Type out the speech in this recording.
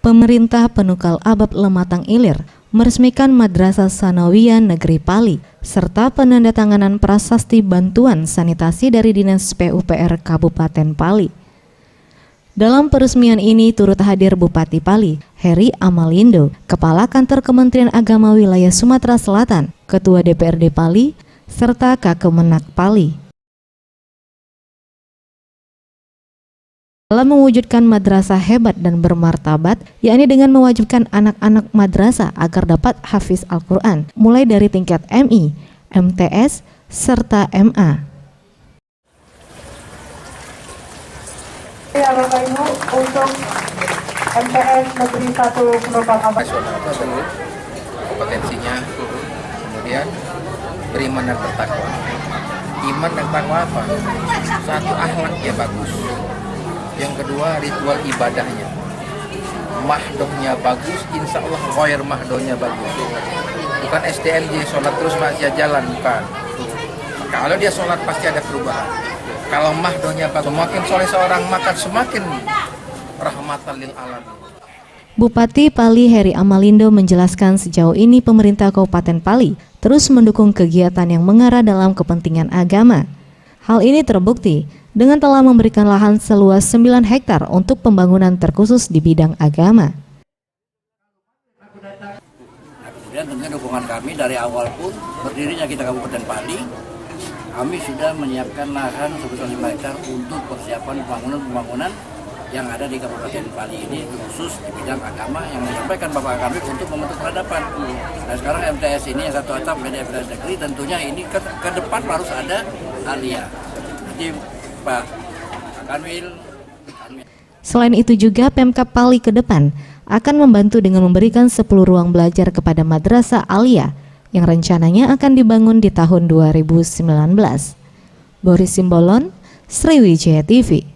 Pemerintah Penukal Abab Lematang Ilir meresmikan Madrasah Sanawiyah Negeri Pali serta penandatanganan prasasti bantuan sanitasi dari Dinas PUPR Kabupaten Pali. Dalam peresmian ini turut hadir Bupati Pali, Heri Amalindo, Kepala Kantor Kementerian Agama Wilayah Sumatera Selatan, Ketua DPRD Pali, serta Kakemenak Pali. Dalam mewujudkan madrasah hebat dan bermartabat, yakni dengan mewajibkan anak-anak madrasah agar dapat hafiz Al-Quran, mulai dari tingkat MI, MTS, serta MA. Ya Bapak Ibu, untuk MTS Negeri 1 Penumpang Abad itu dulu kompetensinya, kemudian beriman dan bertakwa. Iman dan takwa apa? Satu, akhlaknya bagus. Yang kedua, ritual ibadahnya, mahdohnya bagus, insya Allah ghair mahdohnya bagus. Bukan STMJ, sholat terus maksiat jalan, bukan. Kalau dia sholat pasti ada perubahan. Kalau mahdohnya bagus, semakin soleh seorang maka semakin rahmatan lil alamin. Bupati Pali Heri Amalindo menjelaskan sejauh ini pemerintah Kabupaten Pali terus mendukung kegiatan yang mengarah dalam kepentingan agama. Hal ini terbukti dengan telah memberikan lahan seluas 9 hektar untuk pembangunan terkhusus di bidang agama. Kemudian dengan dukungan kami dari awal pun berdirinya kita Kabupaten Pali, kami sudah menyiapkan lahan sebesar 5 hektar untuk persiapan pembangunan yang ada di Kabupaten Pali ini khusus di bidang agama yang menyampaikan Bapak kami untuk membentuk peradaban. Nah sekarang MTS ini yang 1 atap dari MTS negeri tentunya ini ke depan harus ada aliyah. Jadi Pak Kanwil. Selain itu juga Pemkab Pali ke depan akan membantu dengan memberikan 10 ruang belajar kepada Madrasah Aliyah yang rencananya akan dibangun di tahun 2019. Boris Simbolon, Sriwijaya TV.